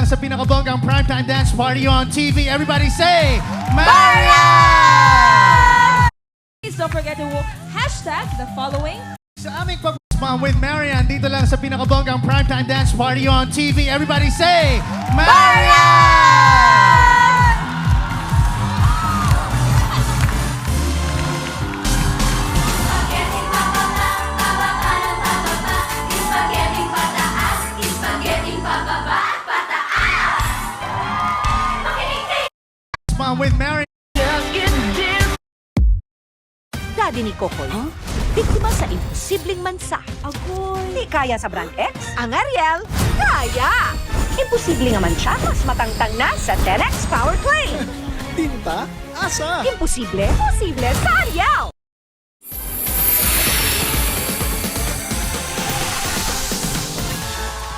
lang sa pinakabonggang primetime dance party on TV. Everybody say, Marian! Please don't forget to hashtag the following. Sa aming pag-spam with Marian, dito lang sa pinakabonggang primetime dance party on TV. Everybody say, Marian! with Marian. Daddy ni Kokoy, biktima sa imposibleng mansa. Agoy! Di kaya sa Brand X, ang Ariel, kaya! Imposible nga man siya, mas matangtang na sa 10X Power Play. Tinta? Asa? Imposible, posible sa Ariel!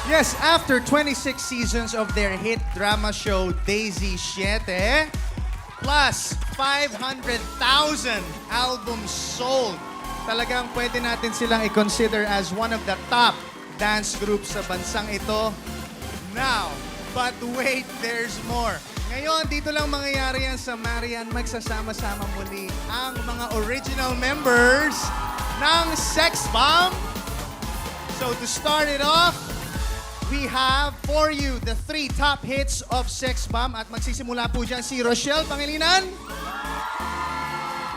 Yes, after 26 seasons of their hit drama show Daisy Siete, plus 500,000 albums sold, talagang pwede natin silang i-consider as one of the top dance groups sa bansang ito. Now, but wait, there's more. Ngayon, dito lang mangyayari yan sa Marian. Magsasama-sama muli ang mga original members ng Sex Bomb. So to start it off, we have for you the 3 top hits of Sex Bomb. At magsisimula po dyan si Rochelle Pangilinan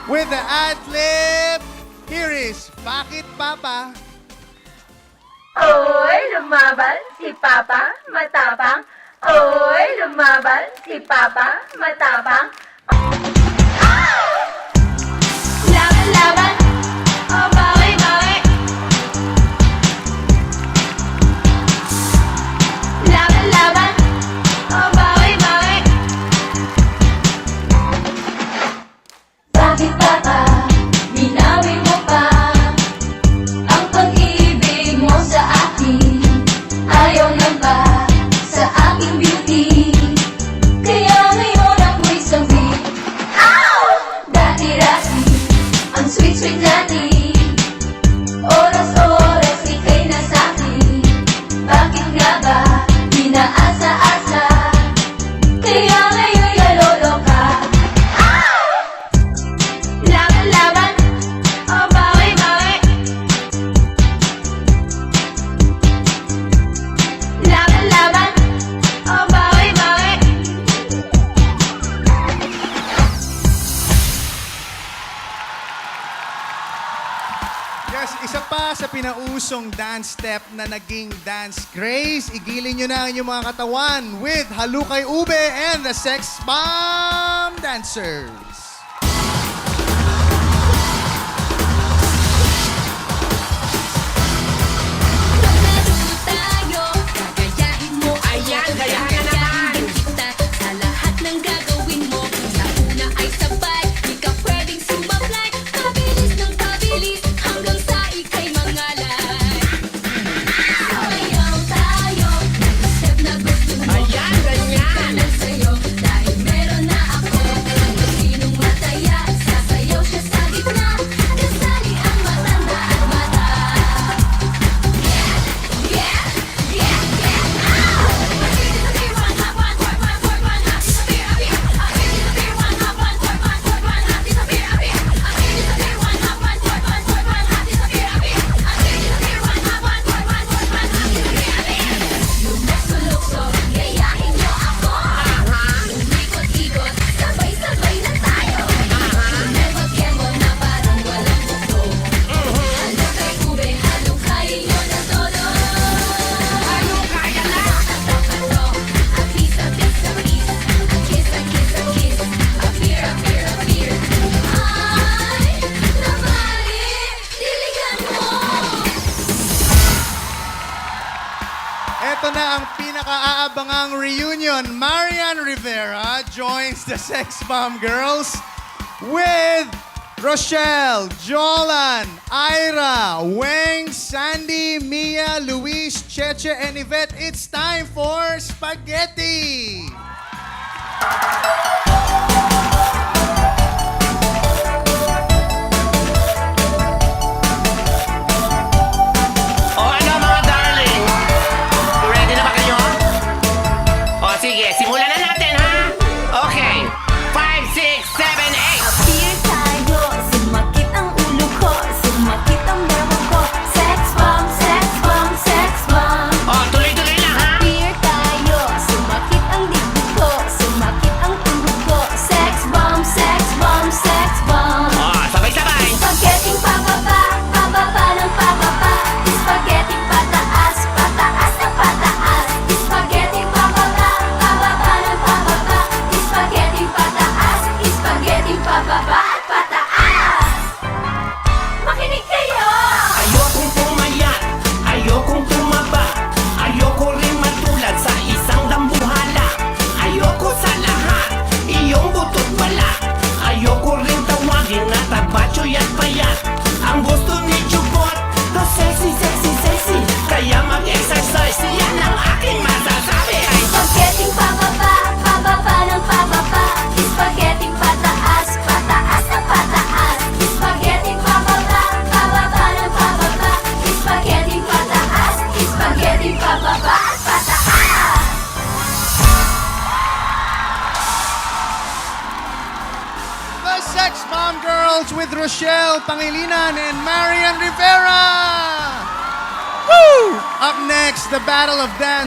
with the ad-lib. Here is Bakit Papa? Oy, lumaban si Papa, matapang. Oy, lumaban si Papa, matapang. Laban, laban, oh, bawi, bawi. Laban, laban, oh, bawi, bawi. Bakit, Papa, binawi mo pa ang pag-ibig mo sa akin? Ayaw na ba sa aking beauty? Kaya ngayon ako'y sabi, ow! Dati-dati, ang sweet-sweet natin. Oras-oras ika'y nasa'kin. Bakit nga ba di naasa-asa? Kaya ngayon yalolo ka. Ow! Laban-laban, oh bawi-bawi. Laban-laban, oh bawi-bawi. Yes, isa pa sa pinausong dance step na naging dance craze. Igilin nyo na ang inyong mga katawan with Halukay Ube and the Sex Bomb Dancers. Tayo, gagayahin mo. Ayan, gayahin na naman. Kita sa lahat ng gagawin mo. Sa una ay sabay, di ka pwedeng sumablay. Pabilis ng pabilis, hanggang sa ika'y mangalay. Sayaw tayo, nag-step na gusto mo. Ayan, ganyan. Sa'yo, dahil meron na ako. Kung sinong mataya, sasayaw siya sa gitna. Kasali ang matanda at mata. Sabay-sabay na tayo. Never-kemo na parang walang gusto. Halukay ube, halukayin nyo na todo. Halukaya na! Tato-tato, a piece, a piece, a piece. A kiss, a kiss, a kiss. Appear, appear, appear. Ay, nabali, diligan mo. Ito na ang pinaka-aabangang reunion. Marian Rivera joins the Sex Bomb Girls with Rochelle, Jolan, Ira, Weng, Sandy, Mia, Luis, Cheche, and Yvette. It's time for Spaghetti! O ano mga darling? Ready na ba kayo? O Girls with Rochelle Pangilinan and Marian Rivera. Woo! Up next, the Battle of Dance.